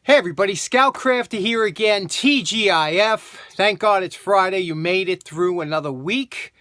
Hey everybody, Scoutcrafter here again, TGIF. Thank God it's Friday. You made it through another week.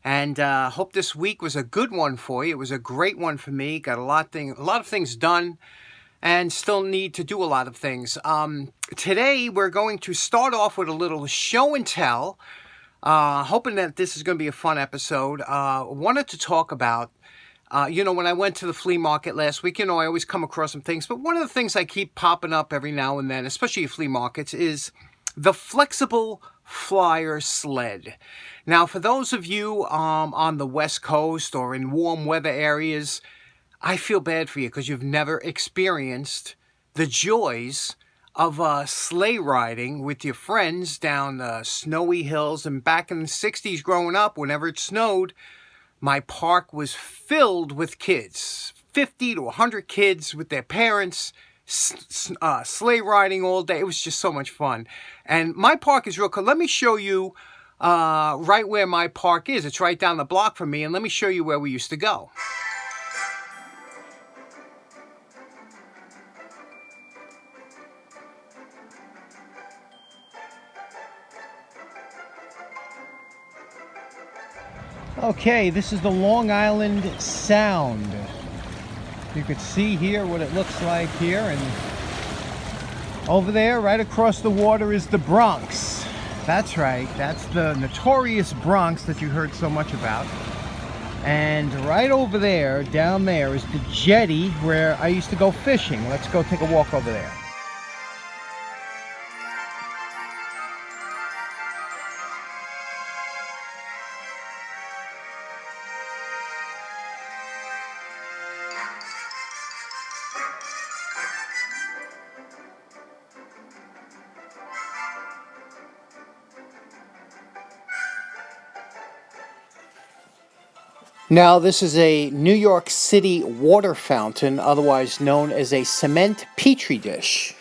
And hope this week was a good one for you. It was a great one for me. Got a lot of things done and still need to do a lot of things. Today we're going to start off with a little show and tell. Hoping that this is going to be a fun episode. Wanted to talk about when I went to the flea market last week, I always come across some things. But one of the things I keep popping up every now and then, especially at flea markets, is the flexible flyer sled. Now, for those of you on the West Coast or in warm weather areas, I feel bad for you because you've never experienced the joys of sleigh riding with your friends down the snowy hills. And back in the 60s growing up, whenever it snowed, my park was filled with kids, 50 to 100 kids with their parents, sleigh riding all day. It was just so much fun. And my park is real cool. Let me show you right where my park is. It's right down the block from me. And let me show you where we used to go. Okay, this is the Long Island Sound. You can see here what it looks like here, and over there, right across the water, is the Bronx. That's right, that's the notorious Bronx that you heard so much about. And right over there, down there, is the jetty where I used to go fishing. Let's go take a walk over there. Now, this is a New York City water fountain, otherwise known as a cement petri dish.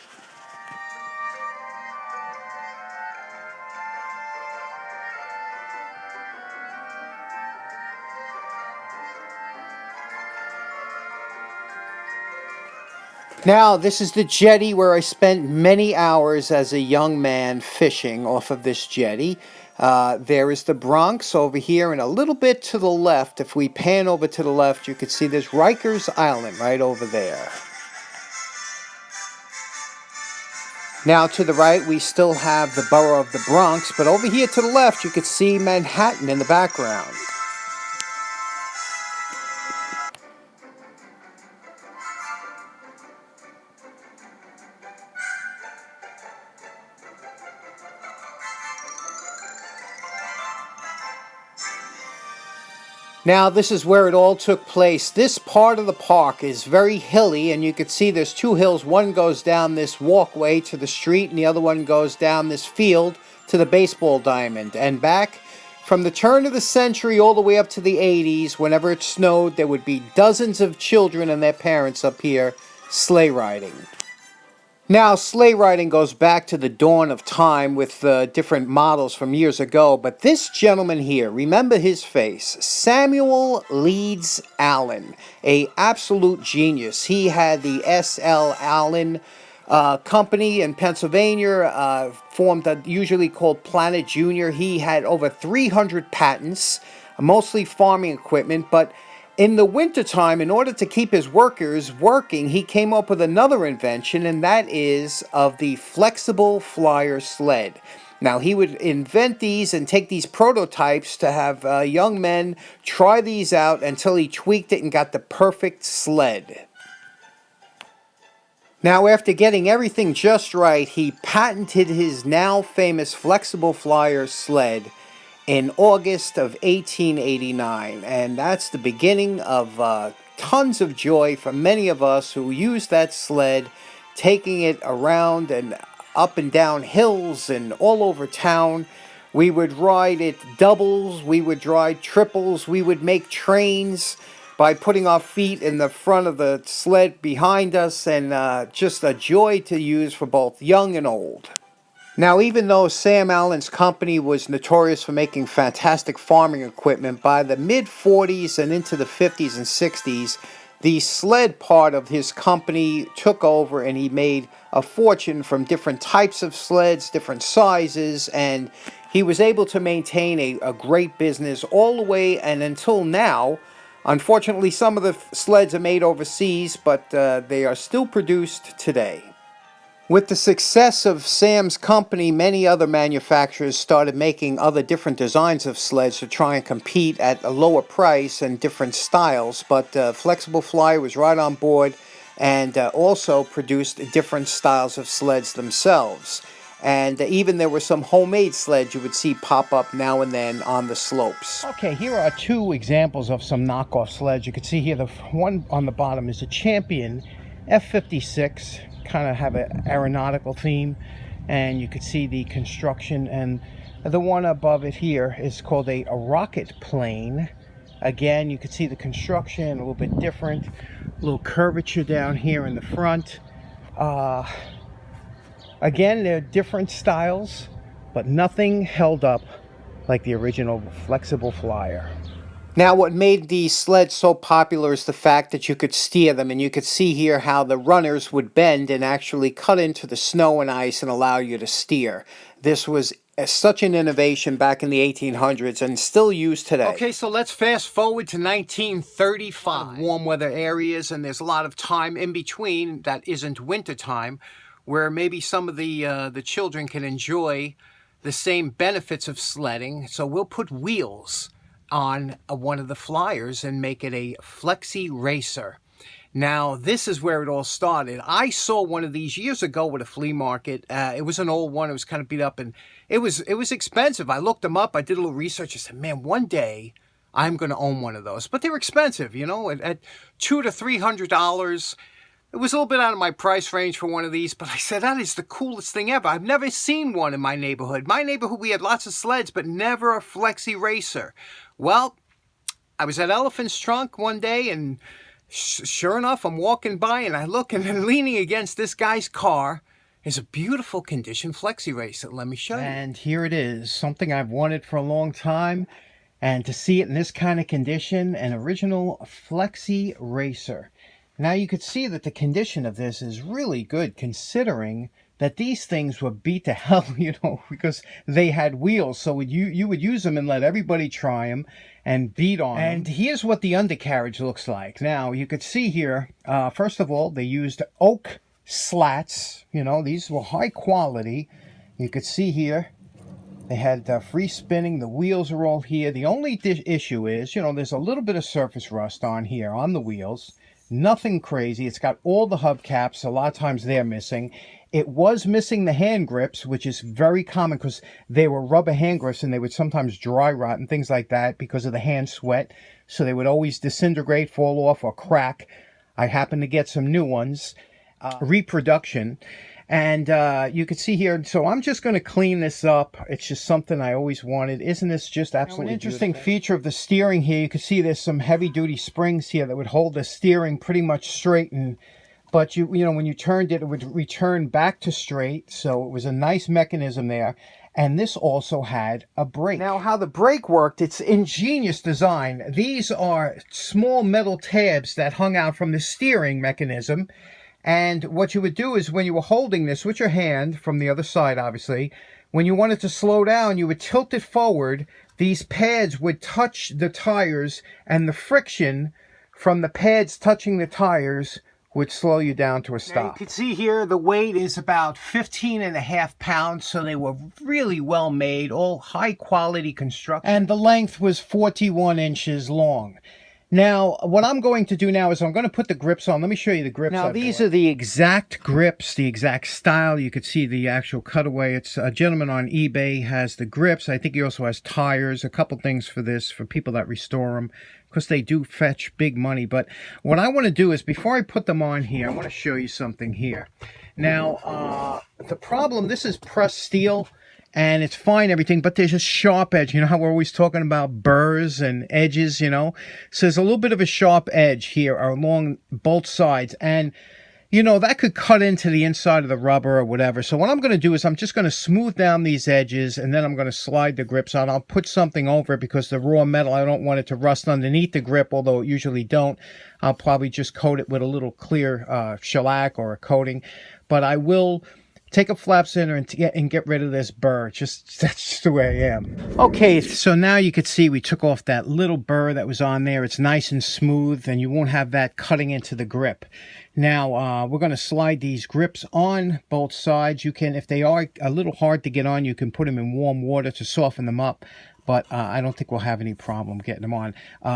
Now, this is the jetty where I spent many hours as a young man fishing off of this jetty. There is the Bronx over here, and a little bit to the left, if we pan over to the left, you can see there's Rikers Island right over there. Now, to the right, we still have the borough of the Bronx, but over here to the left, you can see Manhattan in the background. Now, this is where it all took place. This part of the park is very hilly, and you can see there's two hills. One goes down this walkway to the street, and the other one goes down this field to the baseball diamond. And back from the turn of the century all the way up to the 80s, whenever it snowed, there would be dozens of children and their parents up here sleigh riding. Now, sleigh riding goes back to the dawn of time with different models from years ago, but this gentleman here, remember his face, s.l.allen, a absolute genius. He had the s.l.allen company in Pennsylvania, formed usually called Planet Junior. He had over 300 patents, mostly farming equipment, but in the wintertime, in order to keep his workers working, he came up with another invention, and that is of the flexible flyer sled. Now, he would invent these and take these prototypes to have young men try these out until he tweaked it and got the perfect sled. Now, after getting everything just right, he patented his now famous flexible flyer sled in August of 1889, and that's the beginning of tons of joy for many of us who used that sled, taking it around and up and down hills and all over town. We would ride it doubles, we would ride triples, we would make trains by putting our feet in the front of the sled behind us, and just a joy to use for both young and old. Now, even though Sam Allen's company was notorious for making fantastic farming equipment, by the mid-40s and into the 50s and 60s, the sled part of his company took over, and he made a fortune from different types of sleds, different sizes, and he was able to maintain a great business all the way and until now. Unfortunately, some of the sleds are made overseas, but they are still produced today. With the success of Sam's company, many other manufacturers started making other different designs of sleds to try and compete at a lower price and different styles, but Flexible Flyer was right on board and also produced different styles of sleds themselves. And even there were some homemade sleds you would see pop up now and then on the slopes. Okay, here are two examples of some knockoff sleds. You can see here the one on the bottom is a Champion F56, kind of have an aeronautical theme, and you can see the construction. And the one above it here is called a rocket plane. Again, you can see the construction a little bit different, a little curvature down here in the front. Again, they're different styles, but nothing held up like the original Flexible Flyer. Now, what made these sleds so popular is the fact that you could steer them, and you could see here how the runners would bend and actually cut into the snow and ice and allow you to steer. This was such an innovation back in the 1800s and still used today. Okay, so let's fast forward to 1935. Warm weather areas, and there's a lot of time in between that isn't winter time, where maybe some of the children can enjoy the same benefits of sledding. So we'll put wheels on one of the Flyers and make it a Flexy Racer. Now, this is where it all started. I saw one of these years ago at a flea market. It was an old one. It was kind of beat up, and it was expensive. I looked them up. I did a little research. I said, man, one day I'm going to own one of those. But they were expensive, you know, at $200 to $300. It was a little bit out of my price range for one of these, but I said, that is the coolest thing ever. I've never seen one in my neighborhood. My neighborhood, we had lots of sleds, but never a Flexy Racer. Well, I was at Elephant's Trunk one day, and sure enough, I'm walking by, and I look, and then leaning against this guy's car is a beautiful condition Flexy Racer. Let me show you. And here it is, something I've wanted for a long time, and to see it in this kind of condition, an original Flexy Racer. Now you could see that the condition of this is really good, considering that these things were beat to hell, you know, because they had wheels. So you would use them and let everybody try them and beat on them. And here's what the undercarriage looks like. Now you could see here, first of all, they used oak slats. You know, these were high quality. You could see here they had free spinning. The wheels are all here. The only issue is, you know, there's a little bit of surface rust on here on the wheels. Nothing crazy. It's got all the hubcaps. A lot of times they're missing. It was missing the hand grips, which is very common because they were rubber hand grips and they would sometimes dry rot and things like that because of the hand sweat. So they would always disintegrate, fall off, or crack. I happened to get some new ones. Reproduction. And you can see here, so I'm just going to clean this up. It's just something I always wanted. Isn't this just absolutely beautiful? An interesting feature of the steering here, you can see there's some heavy-duty springs here that would hold the steering pretty much straight. But you know, when you turned it, it would return back to straight. So it was a nice mechanism there. And this also had a brake. Now, how the brake worked, it's ingenious design. These are small metal tabs that hung out from the steering mechanism. And what you would do is when you were holding this with your hand from the other side, obviously, when you wanted to slow down, you would tilt it forward. These pads would touch the tires, and the friction from the pads touching the tires would slow you down to a stop. Now you can see here the weight is about 15.5 pounds, so they were really well made, all high quality construction. And the length was 41 inches long. Now, what I'm going to do now is I'm going to put the grips on. Let me show you the grips. Now, these are the exact grips, the exact style. You could see the actual cutaway. It's a gentleman on eBay has the grips. I think he also has tires, a couple things for this, for people that restore them, because they do fetch big money. But what I want to do is, before I put them on here, I want to show you something here. Now, the problem, this is pressed steel. And it's fine, everything, but there's a sharp edge. You know how we're always talking about burrs and edges, you know? So there's a little bit of a sharp edge here along both sides. And, you know, that could cut into the inside of the rubber or whatever. So what I'm going to do is I'm just going to smooth down these edges, and then I'm going to slide the grips on. I'll put something over it because the raw metal, I don't want it to rust underneath the grip, although it usually don't. I'll probably just coat it with a little clear shellac or a coating. but I will take a flap sander and get rid of this burr. That's just the way I am. Okay, so now you can see we took off that little burr that was on there. It's nice and smooth, and you won't have that cutting into the grip. Now, we're going to slide these grips on both sides. You can, if they are a little hard to get on, you can put them in warm water to soften them up. But I don't think we'll have any problem getting them on.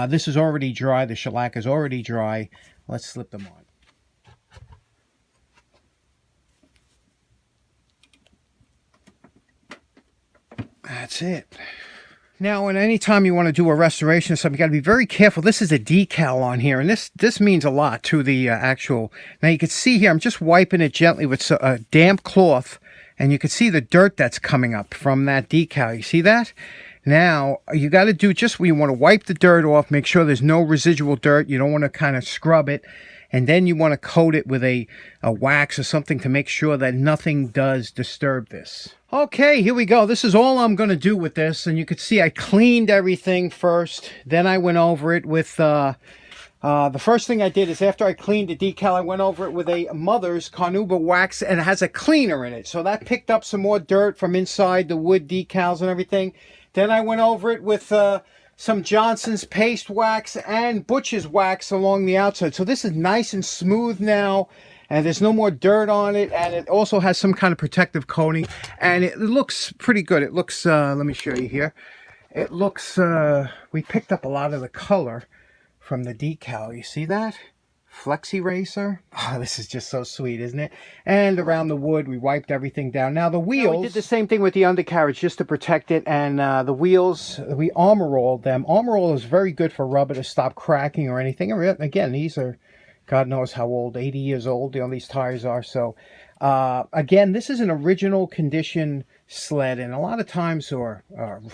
This is already dry. The shellac is already dry. Let's slip them on. That's it. Now, and anytime you want to do a restoration of something, you got to be very careful. This is a decal on here, and this means a lot to the actual. Now, you can see here, I'm just wiping it gently with a damp cloth, and you can see the dirt that's coming up from that decal. You see that? Now, you got to do just when you want to wipe the dirt off, make sure there's no residual dirt. You don't want to kind of scrub it. And then you want to coat it with a wax or something to make sure that nothing does disturb this. Okay, here we go. This is all I'm going to do with this. And you can see I cleaned everything first. Then I went over it with... the first thing I did is after I cleaned the decal, I went over it with a Mother's Carnauba wax, and it has a cleaner in it. So that picked up some more dirt from inside the wood decals and everything. Then I went over it with... some Johnson's paste wax and Butch's wax along the outside. So this is nice and smooth now, and there's no more dirt on it, and it also has some kind of protective coating, and it looks pretty good. It looks, let me show you here. It looks, we picked up a lot of the color from the decal. You see that? Flexy racer. Oh, this is just so sweet, isn't it? And around the wood, we wiped everything down. Now the wheels, we did the same thing with the undercarriage just to protect it. And the wheels, we armor rolled them. Armor roll is very good for rubber to stop cracking or anything. Again, these are, God knows how old, 80 years old, these tires are. So again, this is an original condition sled, and a lot of times, or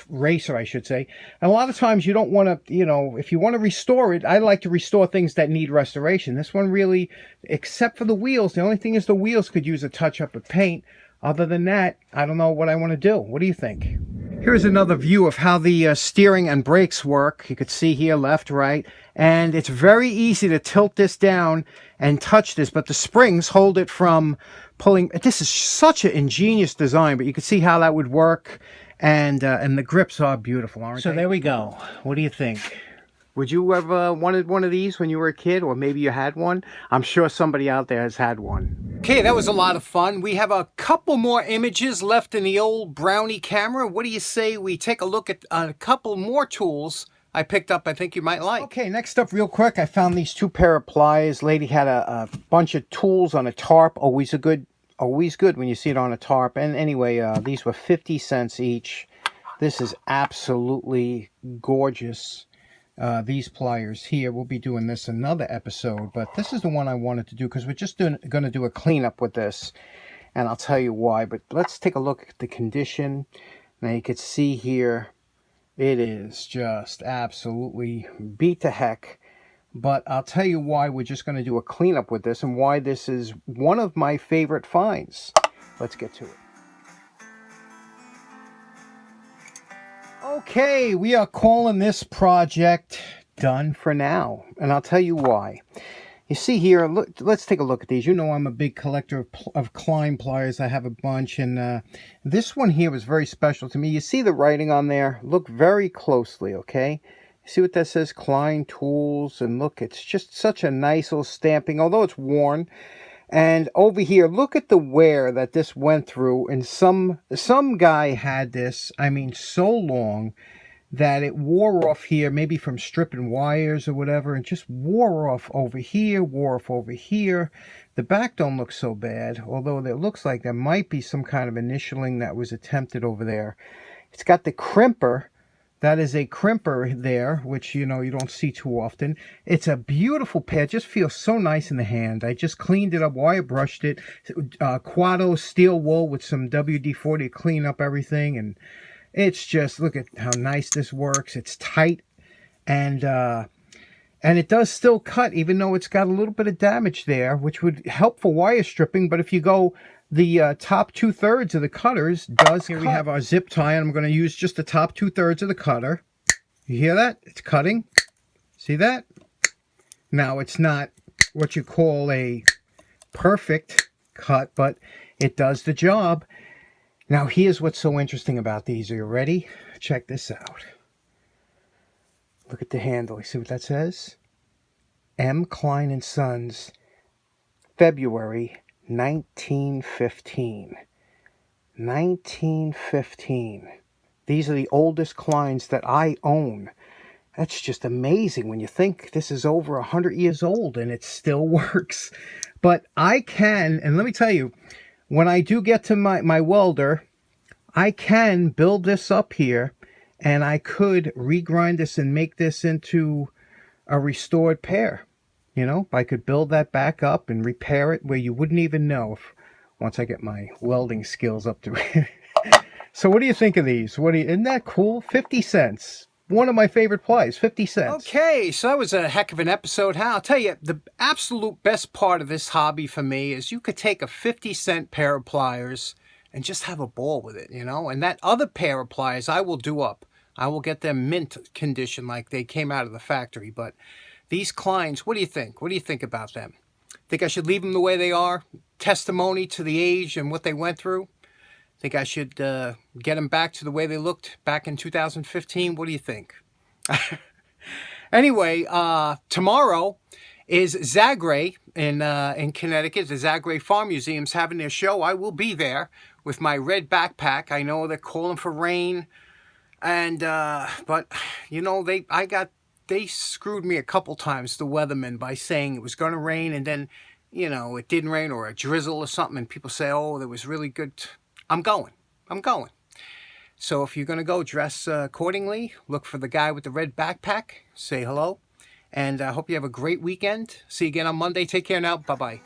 racer I should say, and a lot of times you don't want to, if you want to restore it, I like to restore things that need restoration. This one really, except for the wheels, the only thing is the wheels could use a touch up of paint. Other than that, I don't know what I want to do. What do you think? Here's another view of how the steering and brakes work. You could see here left, right, and it's very easy to tilt this down and touch this, but the springs hold it from pulling. This is such an ingenious design, but you can see how that would work, and the grips are beautiful, aren't they? So there we go. What do you think? Would you ever wanted one of these when you were a kid, or maybe you had one? I'm sure somebody out there has had one. Okay, that was a lot of fun. We have a couple more images left in the old Brownie camera. What do you say we take a look at a couple more tools I picked up I think you might like? Okay, next up real quick, I found these two pair of pliers. Lady had a bunch of tools on a tarp. Always good when you see it on a tarp. And anyway, these were 50 cents each. This is absolutely gorgeous. These pliers here, we'll be doing this another episode, but this is the one I wanted to do because we're just going to do a cleanup with this, and I'll tell you why. But let's take a look at the condition. Now you can see here, it is just absolutely beat to heck, but I'll tell you why we're just going to do a cleanup with this and why this is one of my favorite finds. Let's get to it. Okay, we are calling this project done for now, and I'll tell you why. You see here, look, let's take a look at these. You know I'm a big collector of Klein Pliers. I have a bunch, and this one here was very special to me. You see the writing on there? Look very closely, okay? See what that says? Klein Tools, and look, it's just such a nice little stamping, although it's worn. And over here, look at the wear that this went through. And some guy had this, I mean, so long that it wore off here, maybe from stripping wires or whatever, and just wore off over here, wore off over here. The back don't look so bad, although it looks like there might be some kind of initialing that was attempted over there. It's got the crimper. That is a crimper there, which, you don't see too often. It's a beautiful pad. Just feels so nice in the hand. I just cleaned it up, wire brushed it. Quado steel wool with some WD-40 to clean up everything. And it's just, look at how nice this works. It's tight. And it does still cut, even though it's got a little bit of damage there, which would help for wire stripping. But if you go... the top 2/3 of the cutters does cut. Here we have our zip tie, and I'm going to use just the top 2/3 of the cutter. You hear that? It's cutting. See that? Now, it's not what you call a perfect cut, but it does the job. Now, here's what's so interesting about these. Are you ready? Check this out. Look at the handle. You see what that says? M. Klein & Sons, February 1915. 1915. These are the oldest Kleins that I own. That's just amazing when you think this is over 100 years old and it still works. But I can, and let me tell you, when I do get to my welder, I can build this up here, and I could regrind this and make this into a restored pair. You know, I could build that back up and repair it where you wouldn't even know if, once I get my welding skills up to it. So what do you think of these? Isn't that cool? 50 cents. One of my favorite pliers, 50 cents. Okay, so that was a heck of an episode. I'll tell you, the absolute best part of this hobby for me is you could take a 50-cent pair of pliers and just have a ball with it, you know? And that other pair of pliers I will do up. I will get them mint condition like they came out of the factory. But these Kleins, what do you think? What do you think about them? Think I should leave them the way they are? Testimony to the age and what they went through? Think I should get them back to the way they looked back in 2015? What do you think? Anyway, tomorrow is Zagray in Connecticut. The Zagray Farm Museum's having their show. I will be there with my red backpack. I know they're calling for rain, and but you know they screwed me a couple times, the weathermen, by saying it was going to rain, and then you know it didn't rain, or a drizzle or something, and people say, oh, there was really good. I'm going. So if you're going to go, dress accordingly. Look for the guy with the red backpack. Say hello. And I hope you have a great weekend. See you again on Monday. Take care now. Bye-bye.